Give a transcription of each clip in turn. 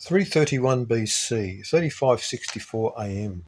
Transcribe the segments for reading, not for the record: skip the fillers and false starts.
331 BC, 3564 AM.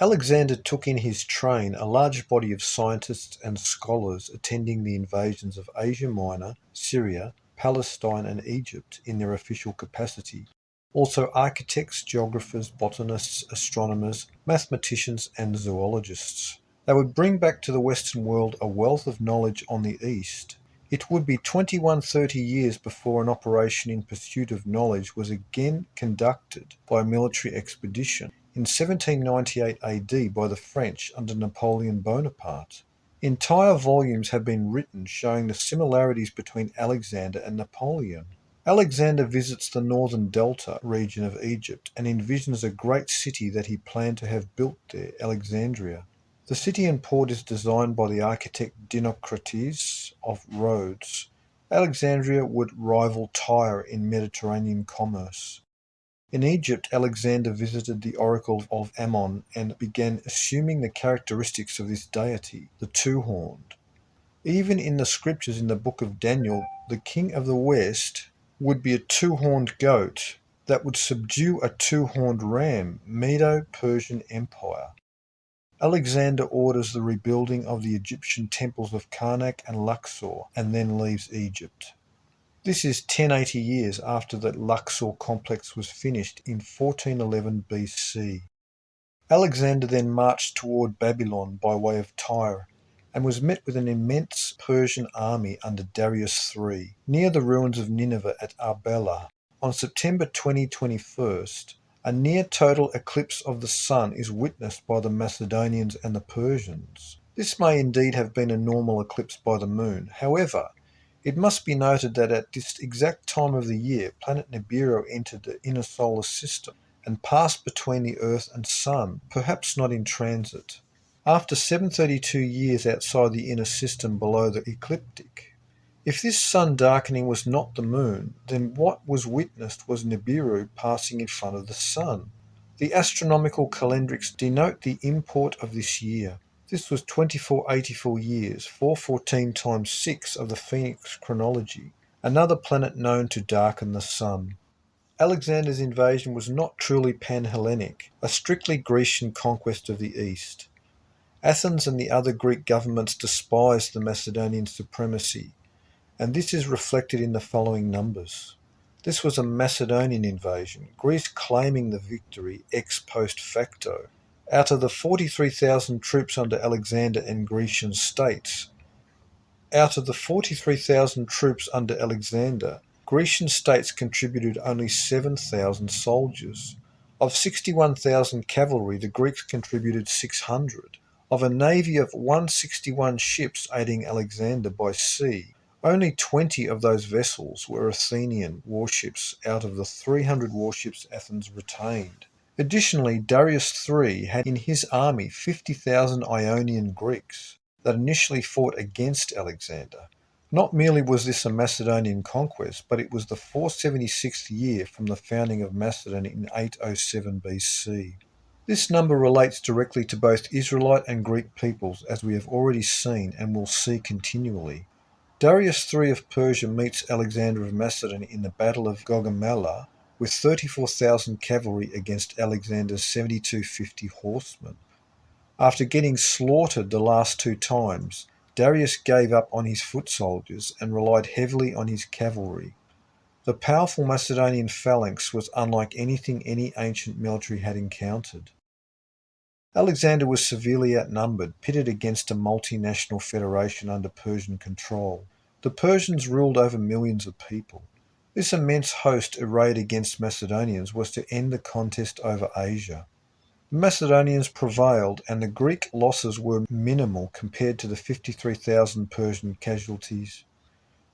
Alexander took in his train a large body of scientists and scholars attending the invasions of Asia Minor, Syria, Palestine and Egypt in their official capacity. Also architects, geographers, botanists, astronomers, mathematicians and zoologists. They would bring back to the Western world a wealth of knowledge on the East. It would be 2130 years before an operation in pursuit of knowledge was again conducted by a military expedition in 1798 AD by the French under Napoleon Bonaparte. Entire volumes have been written showing the similarities between Alexander and Napoleon. Alexander visits the northern delta region of Egypt and envisions a great city that he planned to have built there, Alexandria. The city and port is designed by the architect Dinocrates of Rhodes. Alexandria would rival Tyre in Mediterranean commerce. In Egypt, Alexander visited the oracle of Ammon and began assuming the characteristics of this deity, the two-horned. Even in the scriptures in the book of Daniel, the king of the west would be a two-horned goat that would subdue a two-horned ram, Medo-Persian Empire. Alexander orders the rebuilding of the Egyptian temples of Karnak and Luxor and then leaves Egypt. This is 1080 years after the Luxor complex was finished in 1411 BC. Alexander then marched toward Babylon by way of Tyre and was met with an immense Persian army under Darius III near the ruins of Nineveh at Arbela. On September 2021, a near-total eclipse of the sun is witnessed by the Macedonians and the Persians. This may indeed have been a normal eclipse by the moon. However, it must be noted that at this exact time of the year, planet Nibiru entered the inner solar system and passed between the Earth and Sun, perhaps not in transit. After 732 years outside the inner system below the ecliptic, if this sun darkening was not the moon, then what was witnessed was Nibiru passing in front of the sun. The astronomical calendrics denote the import of this year. This was 2484 years, 414 times 6 of the Phoenix chronology, another planet known to darken the sun. Alexander's invasion was not truly pan-Hellenic, a strictly Grecian conquest of the East. Athens and the other Greek governments despised the Macedonian supremacy, and this is reflected in the following numbers. This was a Macedonian invasion, Greece claiming the victory ex post facto. Out of the 43,000 troops under Alexander and Grecian states, Grecian states contributed only 7,000 soldiers. Of 61,000 cavalry, the Greeks contributed 600. Of a navy of 161 ships aiding Alexander by sea, only 20 of those vessels were Athenian warships out of the 300 warships Athens retained. Additionally, Darius III had in his army 50,000 Ionian Greeks that initially fought against Alexander. Not merely was this a Macedonian conquest, but it was the 476th year from the founding of Macedon in 807 BC. This number relates directly to both Israelite and Greek peoples, as we have already seen and will see continually. Darius III of Persia meets Alexander of Macedon in the Battle of Gaugamela with 34,000 cavalry against Alexander's 7,250 horsemen. After getting slaughtered the last two times, Darius gave up on his foot soldiers and relied heavily on his cavalry. The powerful Macedonian phalanx was unlike anything any ancient military had encountered. Alexander was severely outnumbered, pitted against a multinational federation under Persian control. The Persians ruled over millions of people. This immense host arrayed against Macedonians was to end the contest over Asia. The Macedonians prevailed, and the Greek losses were minimal compared to the 53,000 Persian casualties.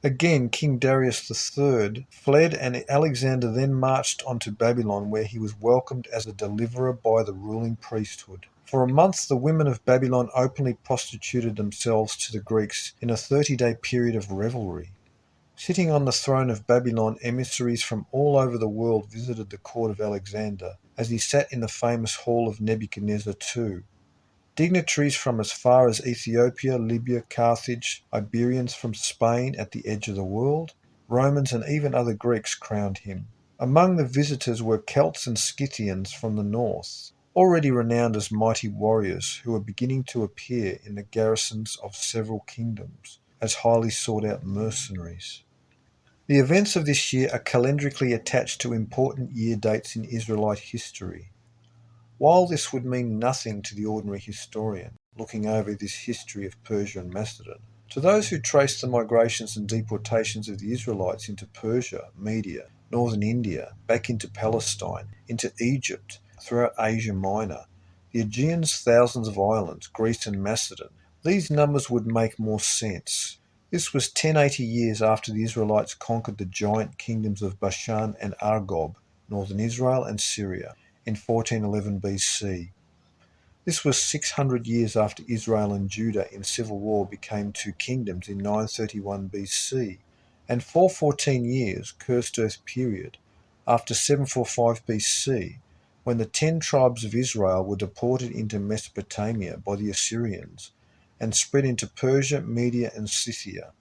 Again, King Darius III fled, and Alexander then marched on to Babylon, where he was welcomed as a deliverer by the ruling priesthood. For a month, the women of Babylon openly prostituted themselves to the Greeks in a 30-day period of revelry. Sitting on the throne of Babylon, emissaries from all over the world visited the court of Alexander as he sat in the famous hall of Nebuchadnezzar II. Dignitaries from as far as Ethiopia, Libya, Carthage, Iberians from Spain at the edge of the world, Romans and even other Greeks crowned him. Among the visitors were Celts and Scythians from the north, already renowned as mighty warriors who were beginning to appear in the garrisons of several kingdoms as highly sought-out mercenaries. The events of this year are calendarically attached to important year dates in Israelite history. While this would mean nothing to the ordinary historian looking over this history of Persia and Macedon, to those who trace the migrations and deportations of the Israelites into Persia, Media, northern India, back into Palestine, into Egypt, throughout Asia Minor, the Aegean's thousands of islands, Greece and Macedon, these numbers would make more sense. This was 1080 years after the Israelites conquered the giant kingdoms of Bashan and Argob, northern Israel and Syria, in 1411 BC. This was 600 years after Israel and Judah in civil war became two kingdoms in 931 BC, and 414 years, Cursed Earth period, after 745 BC, when the 10 tribes of Israel were deported into Mesopotamia by the Assyrians and spread into Persia, Media and Scythia.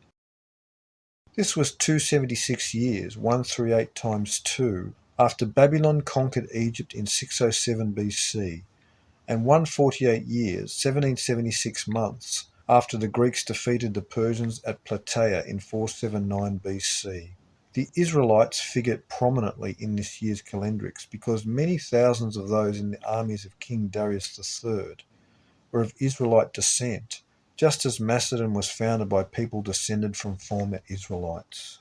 This was 276 years, 138 times 2, after Babylon conquered Egypt in 607 BC, and 148 years, 1776 months, after the Greeks defeated the Persians at Plataea in 479 BC. The Israelites figure prominently in this year's calendrics because many thousands of those in the armies of King Darius III were of Israelite descent, just as Macedon was founded by people descended from former Israelites.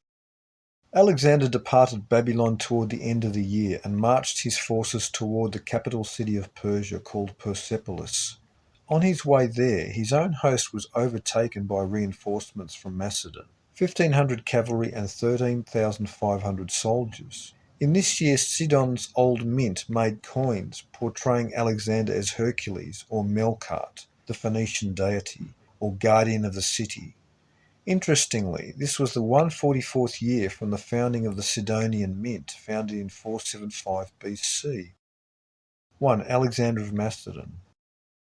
Alexander departed Babylon toward the end of the year and marched his forces toward the capital city of Persia called Persepolis. On his way there, his own host was overtaken by reinforcements from Macedon, 1,500 cavalry and 13,500 soldiers. In this year, Sidon's old mint made coins portraying Alexander as Hercules or Melkart, the Phoenician deity, or guardian of the city. Interestingly, this was the 144th year from the founding of the Sidonian Mint, founded in 475 BC. 1. Alexander of Macedon.